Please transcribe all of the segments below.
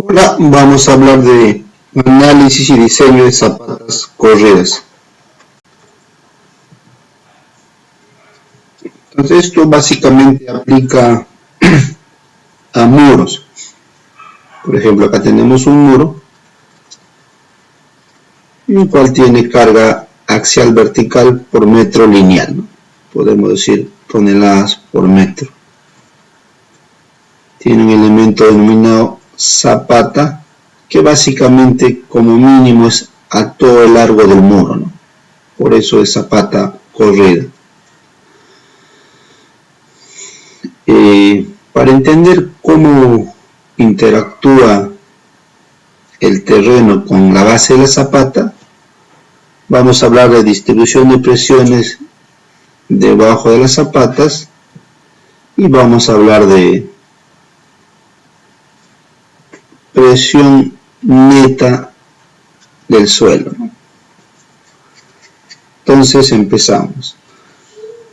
Ahora vamos a hablar de análisis y diseño de zapatas correas. Entonces esto básicamente aplica a muros. Por ejemplo, acá tenemos un muro, el cual tiene carga axial vertical por metro lineal, ¿no? Podemos decir toneladas por metro. Tiene un elemento denominado zapata, que básicamente como mínimo es a todo el largo del muro, ¿no? Por eso es zapata corrida. Para entender cómo interactúa el terreno con la base de la zapata, vamos a hablar de distribución de presiones debajo de las zapatas y vamos a hablar de presión neta del suelo. Entonces empezamos.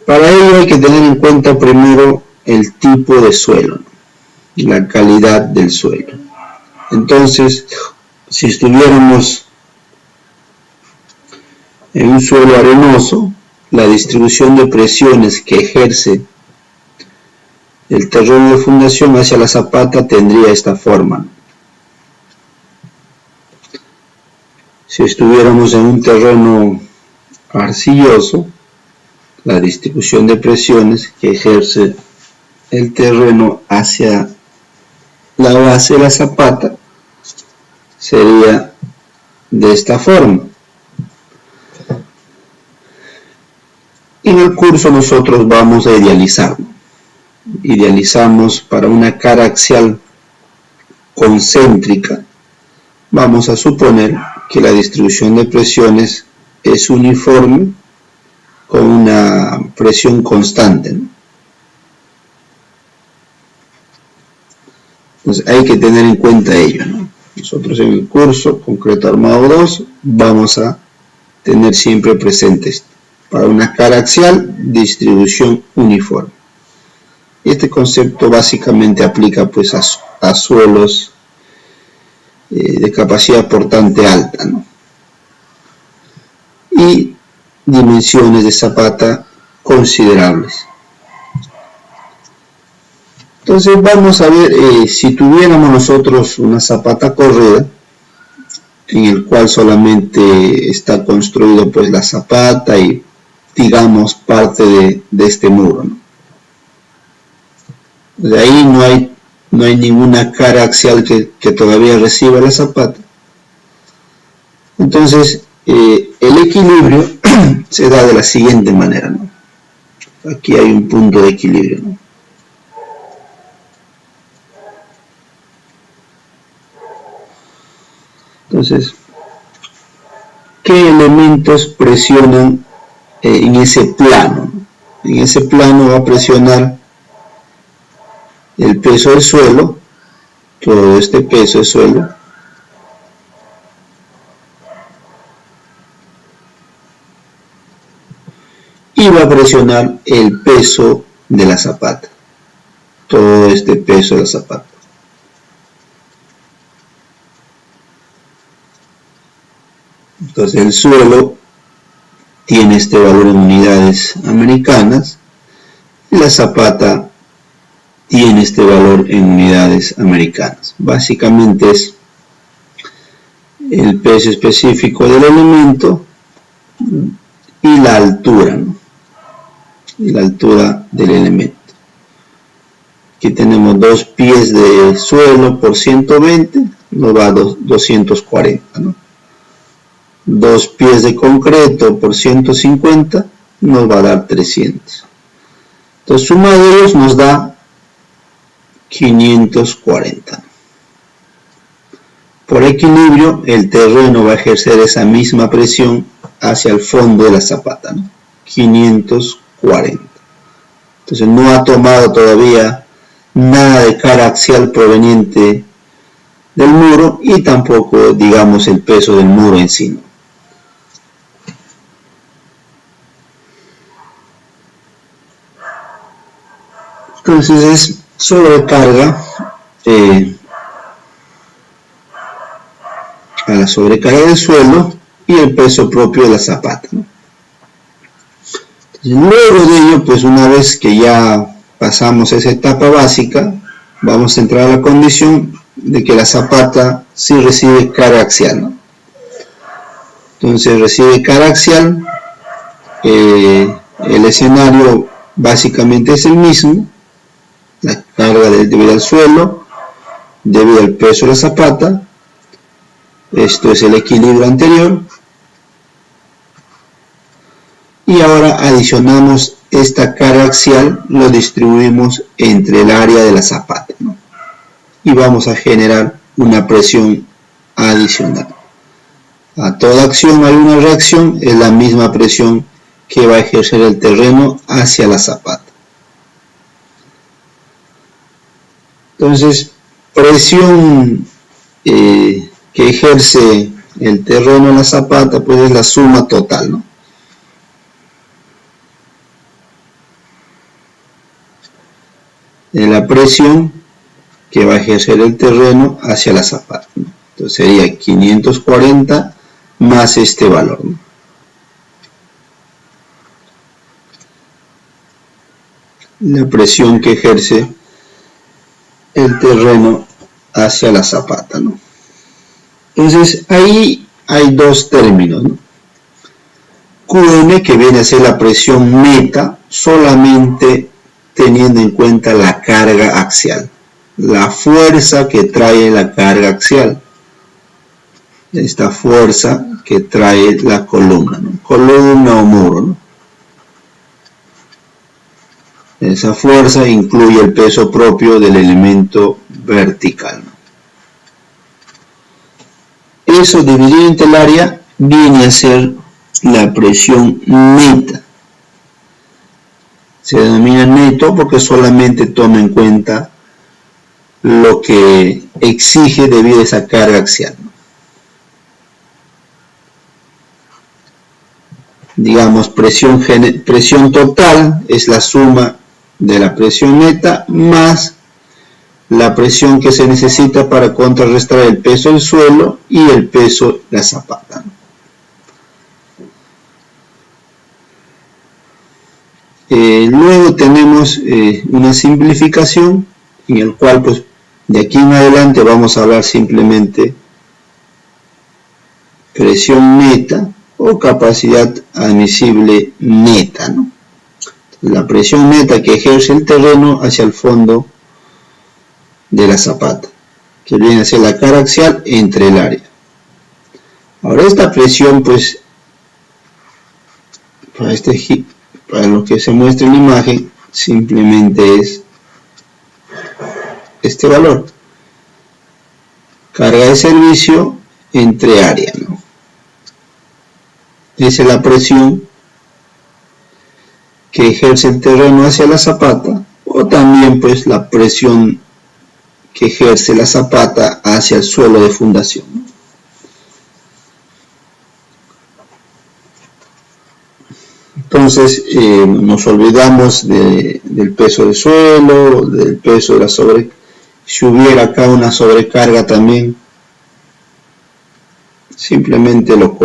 Para ello hay que tener en cuenta primero el tipo de suelo, la calidad del suelo. Entonces, si estuviéramos en un suelo arenoso, la distribución de presiones que ejerce el terreno de fundación hacia la zapata tendría esta forma. Si estuviéramos en un terreno arcilloso, la distribución de presiones que ejerce el terreno hacia la base de la zapata sería de esta forma. En el curso nosotros vamos a idealizarlo. Idealizamos para una cara axial concéntrica. Vamos a suponer que la distribución de presiones es uniforme con una presión constante, ¿no? Entonces hay que tener en cuenta ello, ¿no? Nosotros en el curso Concreto Armado 2 vamos a tener siempre presente esto. Para una cara axial, distribución uniforme. Este concepto básicamente aplica pues a suelos de capacidad portante alta, ¿no? Y dimensiones de zapata considerables. Entonces vamos a ver si tuviéramos nosotros una zapata corrida en el cual solamente está construido pues la zapata y digamos parte de este muro, ¿no? De ahí no hay ninguna cara axial que todavía reciba la zapata. Entonces el equilibrio se da de la siguiente manera, ¿no? Aquí hay un punto de equilibrio, ¿no? Entonces, ¿qué elementos presionan en ese plano? En ese plano va a presionar el peso del suelo, todo este peso del suelo, y va a presionar el peso de la zapata, todo este peso de la zapata. Entonces el suelo tiene este valor en unidades americanas y la zapata tiene este valor en unidades americanas. Básicamente es el peso específico del elemento y la altura, ¿no? Y la altura del elemento. Aquí tenemos 2 pies de suelo por 120, nos va a 240, ¿no? 2 pies de concreto por 150 nos va a dar 300. Entonces sumados nos da 540. Por equilibrio el terreno va a ejercer esa misma presión hacia el fondo de la zapata, ¿no? 540. Entonces no ha tomado todavía nada de cara axial proveniente del muro y tampoco digamos el peso del muro en sí, ¿no? Entonces es sobrecarga la sobrecarga del suelo y el peso propio de la zapata, ¿no? Luego de ello, pues una vez que ya pasamos esa etapa básica, vamos a entrar a la condición de que la zapata sí recibe carga axial, ¿no? Entonces recibe carga axial, el escenario básicamente es el mismo, la carga debido al suelo, debido al peso de la zapata, esto es el equilibrio anterior, y ahora adicionamos esta carga axial, lo distribuimos entre el área de la zapata, ¿no? Y vamos a generar una presión adicional. A toda acción hay una reacción, es la misma presión que va a ejercer el terreno hacia la zapata. Entonces, presión que ejerce el terreno en la zapata, pues es la suma total, ¿no? De la presión que va a ejercer el terreno hacia la zapata, ¿no? Entonces sería 540 más este valor, ¿no? La presión que ejerce el terreno hacia la zapata, ¿no? Entonces ahí hay dos términos, ¿no? QM, que viene a ser la presión meta, solamente teniendo en cuenta la carga axial, la fuerza que trae la carga axial, esta fuerza que trae la columna, ¿no? Columna o muro, ¿no? Esa fuerza incluye el peso propio del elemento vertical, ¿no? Eso dividido entre el área viene a ser la presión neta. Se denomina neto porque solamente toma en cuenta lo que exige debido a esa carga axial, ¿no? Digamos, presión total es la suma de la presión neta más la presión que se necesita para contrarrestar el peso del suelo y el peso de la zapata, ¿no? Luego tenemos una simplificación en el cual, pues, de aquí en adelante vamos a hablar simplemente presión neta o capacidad admisible neta, ¿no? La presión neta que ejerce el terreno hacia el fondo de la zapata, que viene a ser la carga axial entre el área. Ahora esta presión, pues, para lo que se muestra en la imagen, simplemente es este valor, carga de servicio entre área, ¿no? Esa es la presión que ejerce el terreno hacia la zapata, o también, pues, la presión que ejerce la zapata hacia el suelo de fundación, ¿no? Entonces nos olvidamos del peso del suelo, del peso de la sobrecarga. Si hubiera acá una sobrecarga también, simplemente lo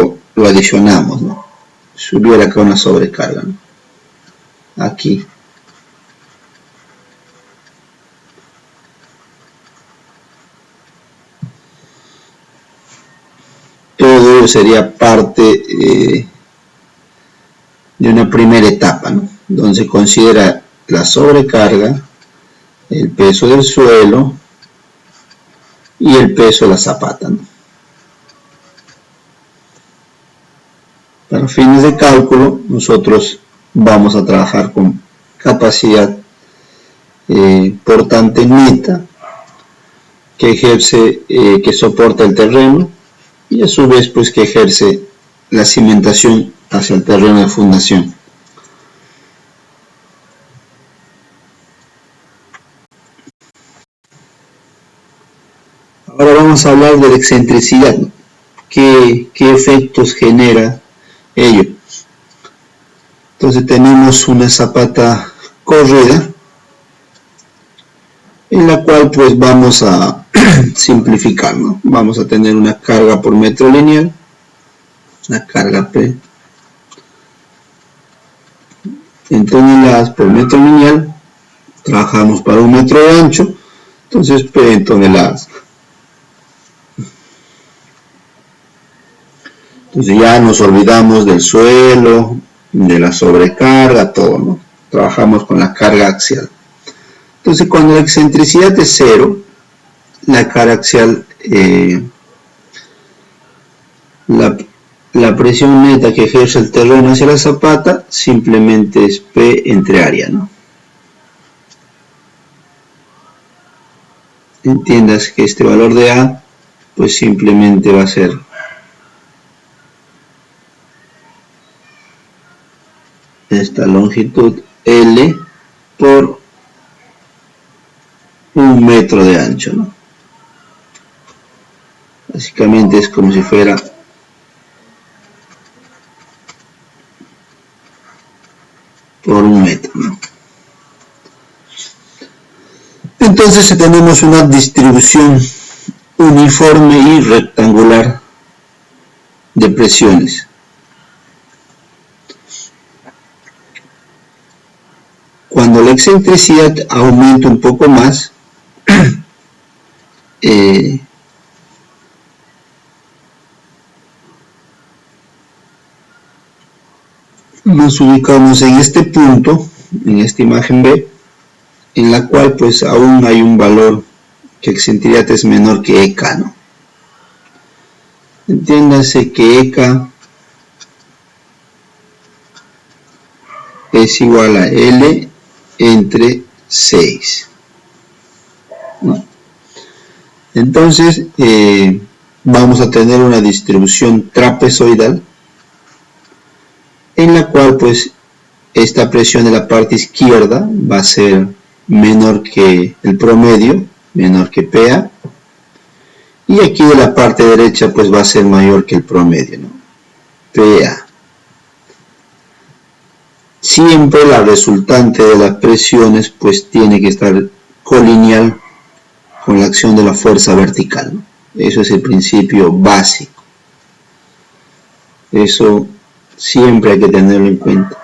adicionamos, ¿no? Si hubiera acá una sobrecarga, ¿no? Aquí. Todo ello sería parte de una primera etapa, ¿no? Donde se considera la sobrecarga, el peso del suelo y el peso de la zapata, ¿no? Para fines de cálculo, nosotros vamos a trabajar con capacidad portante neta que ejerce, que soporta el terreno, y a su vez, pues, que ejerce la cimentación hacia el terreno de fundación. Ahora vamos a hablar de la excentricidad, ¿no? ¿Qué efectos genera ello? Entonces tenemos una zapata corrida en la cual, pues, vamos a simplificar, ¿no? Vamos a tener una carga por metro lineal, la carga P en toneladas por metro lineal. Trabajamos para 1 metro de ancho, entonces P en toneladas. Entonces ya nos olvidamos del suelo, de la sobrecarga, todo, ¿no? Trabajamos con la carga axial. Entonces cuando la excentricidad es 0, la carga axial, la presión neta que ejerce el terreno hacia la zapata simplemente es P entre área, ¿no? Entiendas que este valor de A pues simplemente va a ser esta longitud L por 1 metro de ancho, ¿no? Básicamente es como si fuera por 1 metro, ¿no? Entonces tenemos una distribución uniforme y rectangular de presiones. Cuando la excentricidad aumenta un poco más, nos ubicamos en este punto, en esta imagen B, en la cual pues aún hay un valor que excentricidad es menor que EK, ¿no? Entiéndase que EK es igual a L entre 6, ¿no? Entonces vamos a tener una distribución trapezoidal en la cual pues esta presión de la parte izquierda va a ser menor que el promedio, menor que PA, y aquí de la parte derecha pues va a ser mayor que el promedio, ¿no? PA. Siempre la resultante de las presiones pues tiene que estar colineal con la acción de la fuerza vertical, ¿no? Eso es el principio básico. Eso siempre hay que tenerlo en cuenta.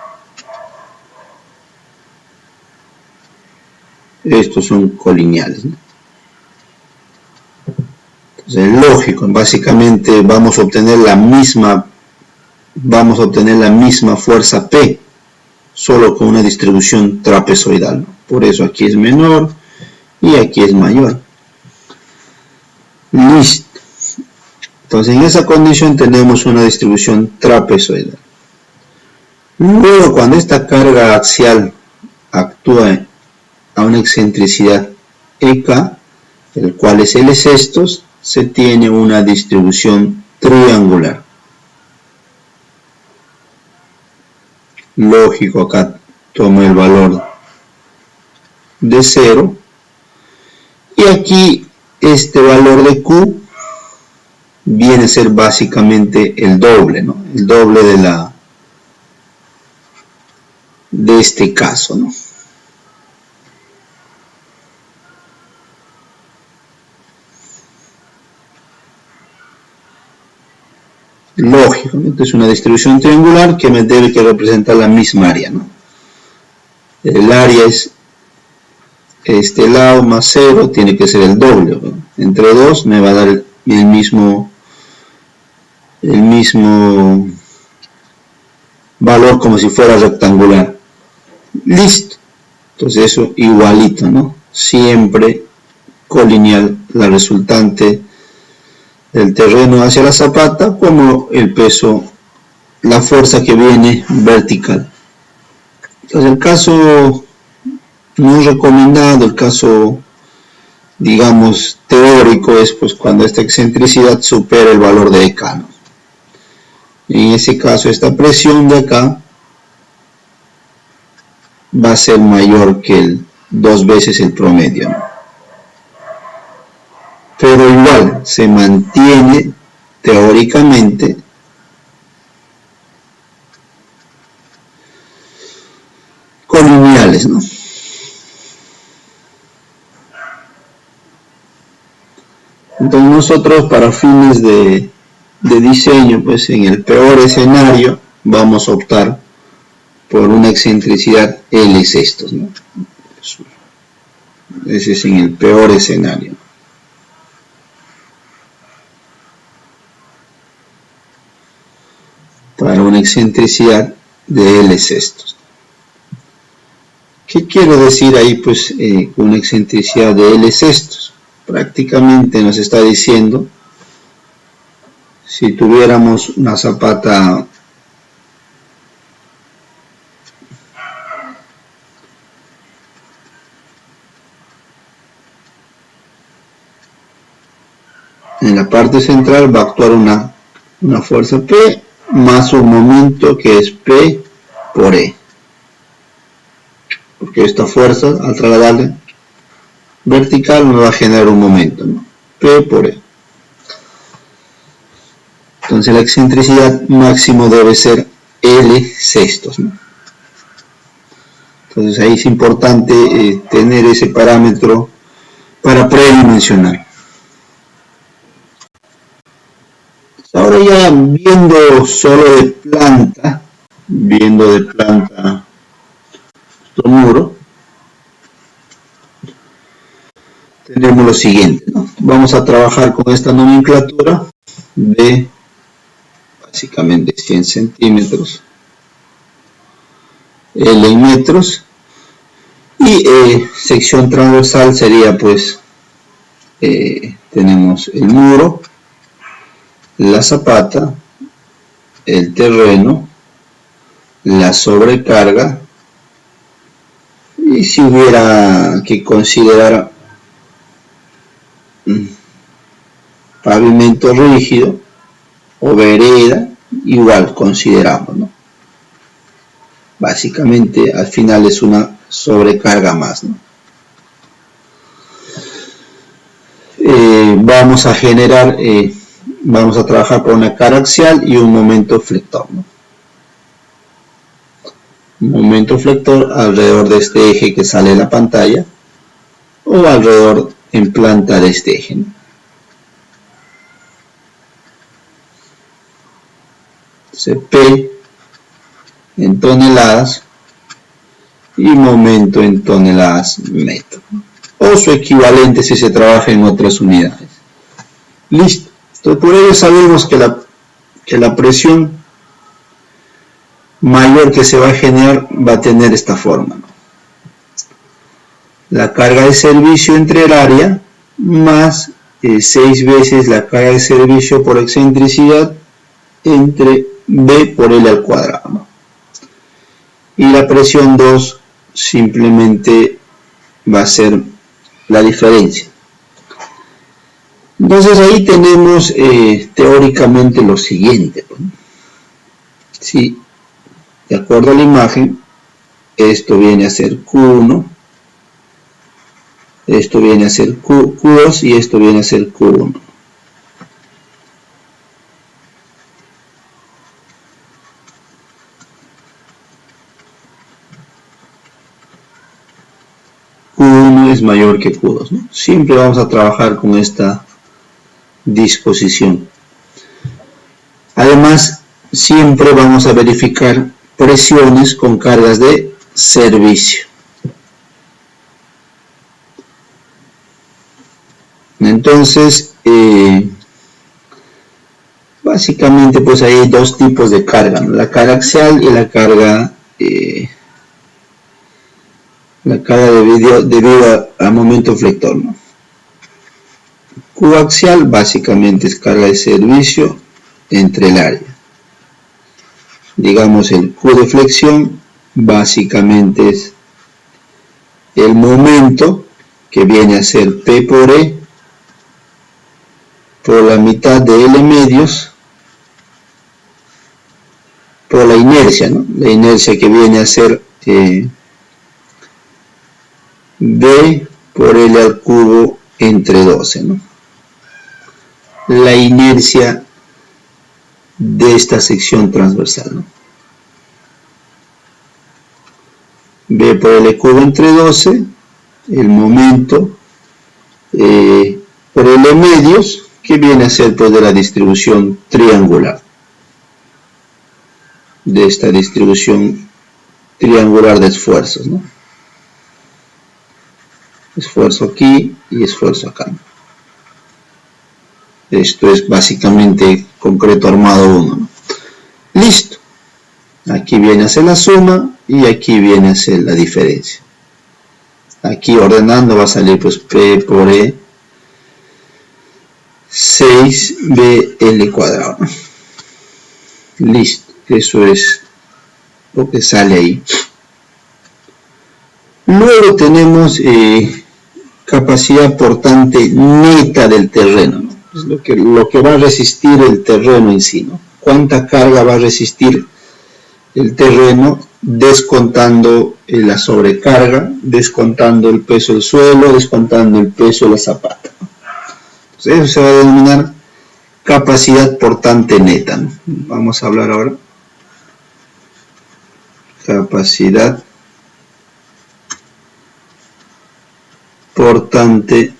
Estos son colineales, ¿no? Entonces es lógico, básicamente vamos a obtener la misma fuerza P, solo con una distribución trapezoidal, ¿no? Por eso aquí es menor y aquí es mayor. Listo. Entonces en esa condición tenemos una distribución trapezoidal. Luego cuando esta carga axial actúa a una excentricidad EK, el cual es L sextos, se tiene una distribución triangular. Lógico, acá tomo el valor de 0 y aquí este valor de Q viene a ser básicamente el doble, ¿no? El doble de este caso, ¿no? Lógico, ¿no? Esta es una distribución triangular que me debe que representar la misma área, ¿no? El área es este lado más 0, tiene que ser el doble, ¿no? Entre 2 me va a dar el mismo valor como si fuera rectangular. Listo. Entonces eso igualito, ¿no? Siempre colineal la resultante del terreno hacia la zapata como el peso, la fuerza que viene vertical. Entonces el caso no recomendado, el caso digamos teórico es pues cuando esta excentricidad supera el valor de EK, ¿no? En ese caso esta presión de acá va a ser mayor que el 2 veces el promedio, ¿no? Pero igual se mantiene teóricamente colineales, ¿no? Entonces nosotros, para fines de diseño, pues en el peor escenario vamos a optar por una excentricidad L sextos, ¿no? Ese es en el peor escenario. Para una excentricidad de L sextos. ¿Qué quiero decir ahí, pues, con una excentricidad de L sextos? Prácticamente nos está diciendo, si tuviéramos una zapata en la parte central, va a actuar una fuerza P más un momento que es P por E. Porque esta fuerza, al trasladarle vertical, nos va a generar un momento, ¿no? P por E. Entonces la excentricidad máximo debe ser L sextos, ¿no? Entonces ahí es importante tener ese parámetro para predimensionar. Ahora ya viendo solo de planta, nuestro muro, tenemos lo siguiente, ¿no? Vamos a trabajar con esta nomenclatura de básicamente 100 centímetros, L en metros, y sección transversal sería, pues, tenemos el muro, la zapata, el terreno, la sobrecarga, y si hubiera que considerar pavimento rígido o vereda, igual consideramos, ¿no? Básicamente al final es una sobrecarga más, ¿no? Vamos a generar, vamos a trabajar por una cara axial y un momento flector, ¿no? Un momento flector alrededor de este eje que sale de la pantalla o alrededor en planta de este eje, ¿no? Entonces, P en toneladas y momento en toneladas metro, o su equivalente si se trabaja en otras unidades. Listo. Entonces, por ello sabemos que la presión mayor que se va a generar va a tener esta forma, ¿no? La carga de servicio entre el área más 6 veces la carga de servicio por excentricidad entre B por L al cuadrado, ¿no? Y la presión 2 simplemente va a ser la diferencia. Entonces ahí tenemos teóricamente lo siguiente, ¿no? Si de acuerdo a la imagen, esto viene a ser Q1, esto viene a ser Q2 y esto viene a ser Q1. Q1 es mayor que Q2, ¿no? Siempre vamos a trabajar con esta disposición. Además, siempre vamos a verificar presiones con cargas de servicio. Entonces, básicamente pues hay dos tipos de carga, ¿no? La carga axial y la carga debido al momento flector, ¿no? Q axial básicamente es carga de servicio entre el área. Digamos, el Q de flexión básicamente es el momento que viene a ser P por E por la mitad de L medios por la inercia, ¿no? La inercia que viene a ser B por L al cubo entre 12, ¿no? La inercia de esta sección transversal, ¿no? B por L cubo entre 12, el momento por L medios, que viene a ser pues de la distribución triangular. De esta distribución triangular de esfuerzos, ¿no? Esfuerzo aquí y esfuerzo acá. Esto es básicamente concreto armado 1, ¿no? Listo. Aquí viene a ser la suma y aquí viene a ser la diferencia. Aquí ordenando va a salir pues P por E 6BL cuadrado. Listo. Eso es lo que sale ahí. Luego tenemos capacidad portante neta del terreno, ¿no? Es lo que va a resistir el terreno en sí, ¿no? Cuánta carga va a resistir el terreno descontando la sobrecarga, descontando el peso del suelo, descontando el peso de la zapata, ¿no? Entonces eso se va a denominar capacidad portante neta, ¿no? Vamos a hablar ahora. Capacidad portante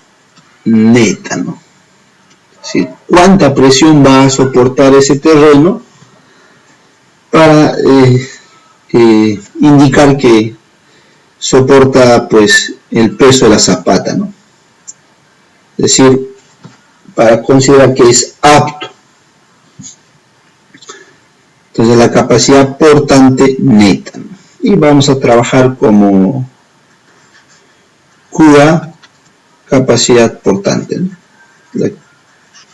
neta, ¿no? ¿Sí? ¿Cuánta presión va a soportar ese terreno para indicar que soporta pues el peso de la zapata, ¿no? Es decir, para considerar que es apto. Entonces la capacidad portante neta, ¿no? Y vamos a trabajar como QA capacidad portante, ¿no?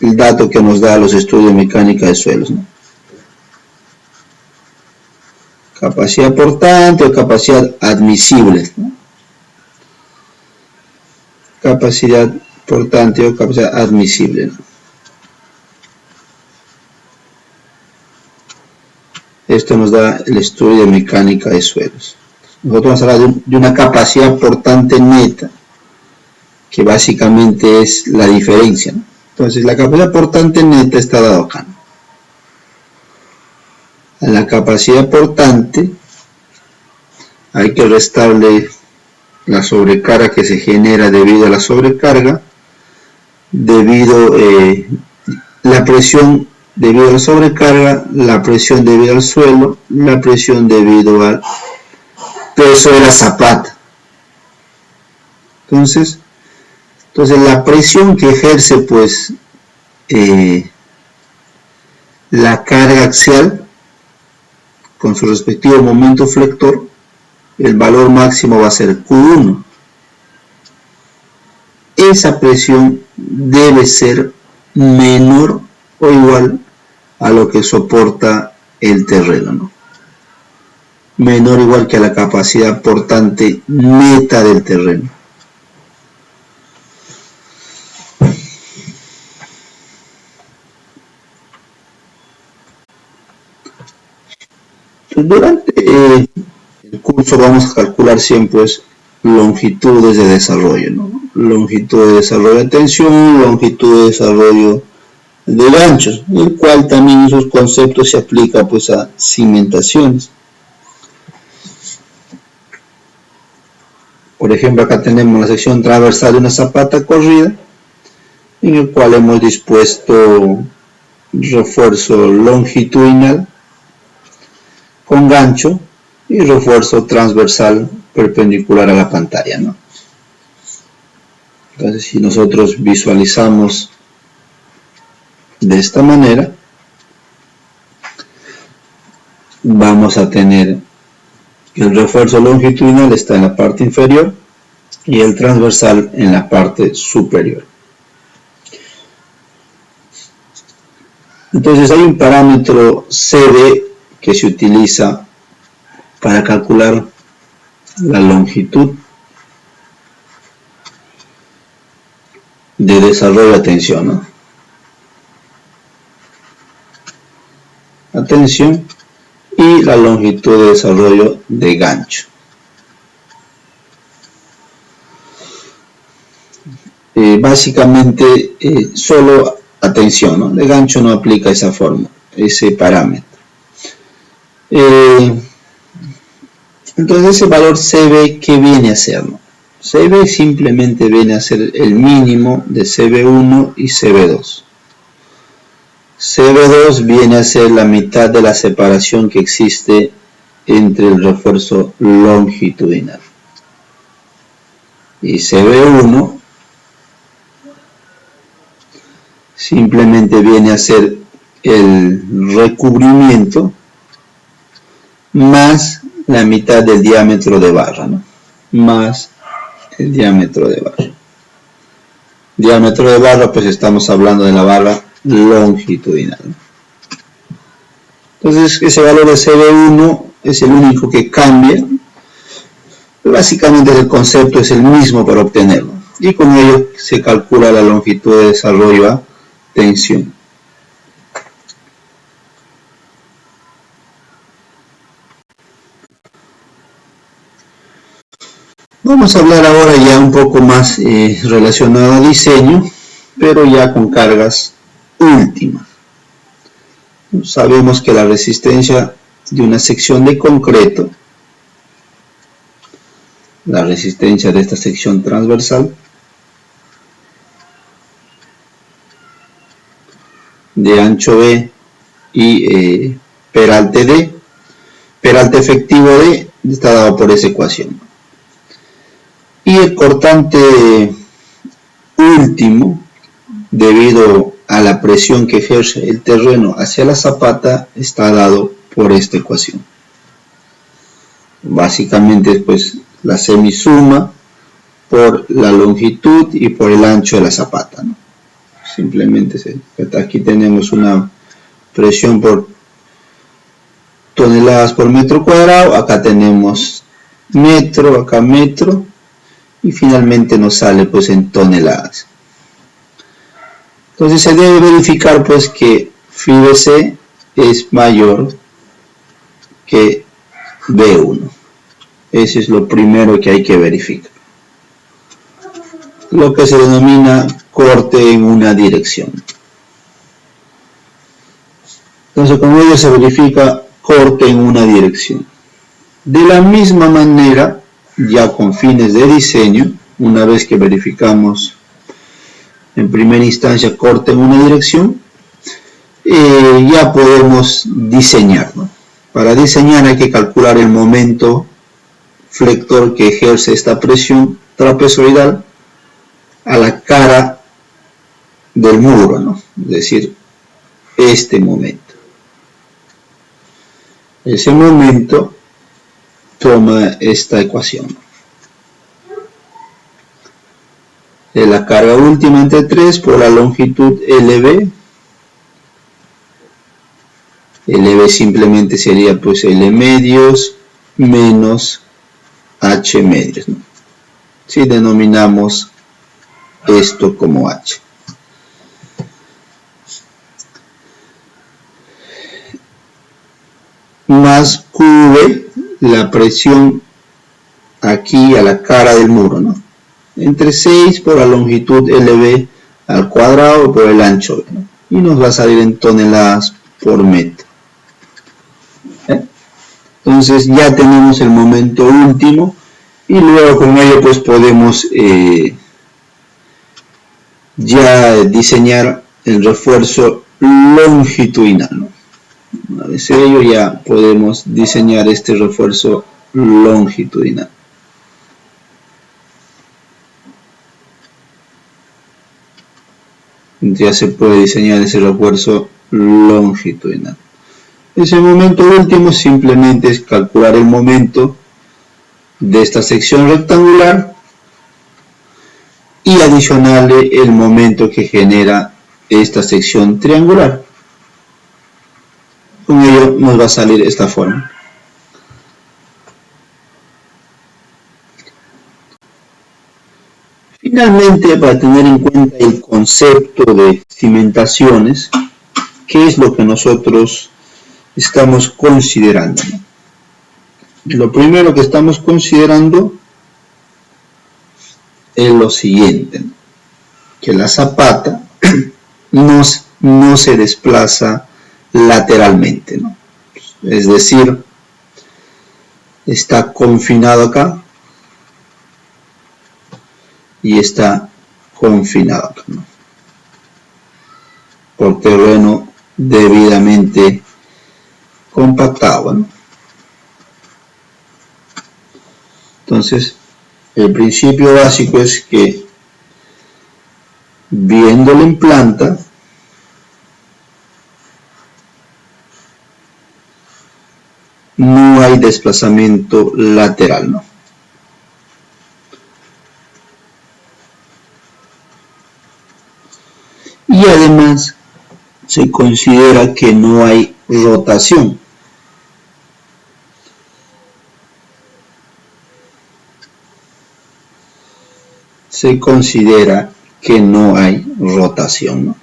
El dato que nos da los estudios de mecánica de suelos, ¿no? Capacidad portante o capacidad admisible, ¿no? Capacidad portante o capacidad admisible, ¿no? Esto nos da el estudio de mecánica de suelos. Nosotros vamos a hablar de una capacidad portante neta, que básicamente es la diferencia, ¿no? Entonces la capacidad portante neta está dado acá, ¿no? A la capacidad portante hay que restarle la sobrecarga que se genera debido a la sobrecarga, debido la presión debido a la sobrecarga, la presión debido al suelo, la presión debido al peso de la zapata. Entonces la presión que ejerce pues la carga axial con su respectivo momento flector, el valor máximo va a ser Q1. Esa presión debe ser menor o igual a lo que soporta el terreno, ¿no? Menor o igual que a la capacidad portante neta del terreno. Durante el curso vamos a calcular siempre pues, longitudes de desarrollo, ¿no? Longitud de desarrollo de tensión, longitud de desarrollo de ganchos, el cual también esos conceptos se aplica pues a cimentaciones. Por ejemplo, acá tenemos la sección transversal de una zapata corrida, en el cual hemos dispuesto refuerzo longitudinal con gancho y refuerzo transversal perpendicular a la pantalla, ¿no? Entonces, si nosotros visualizamos de esta manera, vamos a tener que el refuerzo longitudinal está en la parte inferior y el transversal en la parte superior. Entonces hay un parámetro CD que se utiliza para calcular la longitud de desarrollo de tensión, ¿no? Atención, y la longitud de desarrollo de gancho. Básicamente solo atención, ¿no? De gancho no aplica esa forma, ese parámetro. Entonces ese valor CB, ¿qué viene a ser, ¿no? CB simplemente viene a ser el mínimo de CB1 y CB2. CB2 viene a ser la mitad de la separación que existe entre el refuerzo longitudinal. Y CB1 simplemente viene a ser el recubrimiento más la mitad del diámetro de barra, ¿no? Más el diámetro de barra. Diámetro de barra, pues estamos hablando de la barra longitudinal. Entonces ese valor de CB1 es el único que cambia. Básicamente el concepto es el mismo para obtenerlo. Y con ello se calcula la longitud de desarrollo a tensión. Vamos a hablar ahora ya un poco más relacionado a diseño, pero ya con cargas últimas. Sabemos que la resistencia de una sección de concreto, la resistencia de esta sección transversal, de ancho B y peralte D, peralte efectivo D, está dado por esa ecuación. Y el cortante último, debido a la presión que ejerce el terreno hacia la zapata, está dado por esta ecuación. Básicamente, pues, la semisuma por la longitud y por el ancho de la zapata, ¿no? Simplemente aquí tenemos una presión por toneladas por metro cuadrado, acá tenemos metro, acá metro, y finalmente nos sale pues en toneladas. Entonces se debe verificar pues que phi es mayor que B1. Ese es lo primero que hay que verificar. Lo que se denomina corte en una dirección. Entonces con ello se verifica corte en una dirección. De la misma manera, ya con fines de diseño, una vez que verificamos en primera instancia corte en una dirección, ya podemos diseñar, ¿no? Para diseñar hay que calcular el momento flector que ejerce esta presión trapezoidal a la cara del muro, ¿no? Es decir, este momento. Ese momento toma esta ecuación. De la carga última entre 3 por la longitud LB. LB simplemente sería pues L medios menos H medios, ¿no? Si denominamos esto como H. Más QV, la presión aquí a la cara del muro, ¿no? Entre 6 por la longitud LB al cuadrado por el ancho, ¿no? Y nos va a salir en toneladas por metro. Entonces ya tenemos el momento último y luego con ello pues podemos ya diseñar el refuerzo longitudinal, ¿no? Una vez ello ya podemos diseñar este refuerzo longitudinal. Ya se puede diseñar ese refuerzo longitudinal. Ese momento último simplemente es calcular el momento de esta sección rectangular y adicionarle el momento que genera esta sección triangular. Con ello nos va a salir esta forma. Finalmente, para tener en cuenta el concepto de cimentaciones, ¿qué es lo que nosotros estamos considerando? Lo primero que estamos considerando es lo siguiente, que la zapata no se desplaza lateralmente, ¿no? Es decir, está confinado acá y está confinado, ¿no? Por terreno debidamente compactado, ¿no? Entonces, el principio básico es que viéndolo en planta, no hay desplazamiento lateral, ¿no? Y además se considera que no hay rotación. Se considera que no hay rotación, ¿no?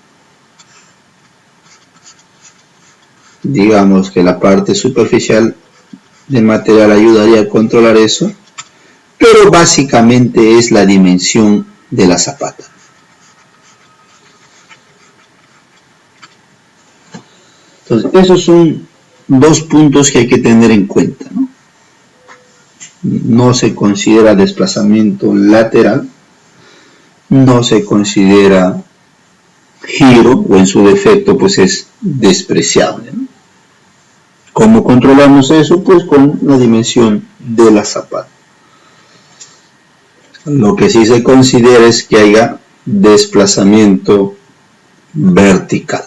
Digamos que la parte superficial del material ayudaría a controlar eso, pero básicamente es la dimensión de la zapata. Entonces, esos son dos puntos que hay que tener en cuenta, ¿no? No se considera desplazamiento lateral, no se considera giro, o en su defecto pues es despreciable, ¿no? ¿Cómo controlamos eso? Pues con la dimensión de la zapata. Lo que sí se considera es que haya desplazamiento vertical.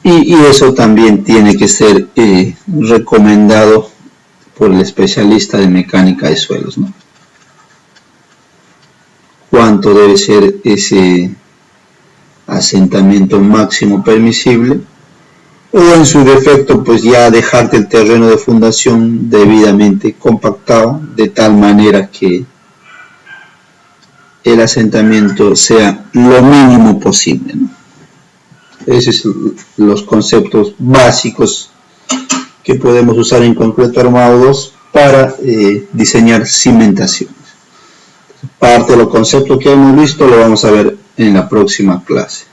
Y eso también tiene que ser recomendado por el especialista de mecánica de suelos, ¿no? ¿Cuánto debe ser ese asentamiento máximo permisible? O en su defecto, pues ya dejarte el terreno de fundación debidamente compactado, de tal manera que el asentamiento sea lo mínimo posible, ¿no? Esos son los conceptos básicos que podemos usar en concreto Armado 2 para diseñar cimentaciones. Parte de los conceptos que hemos visto lo vamos a ver en la próxima clase.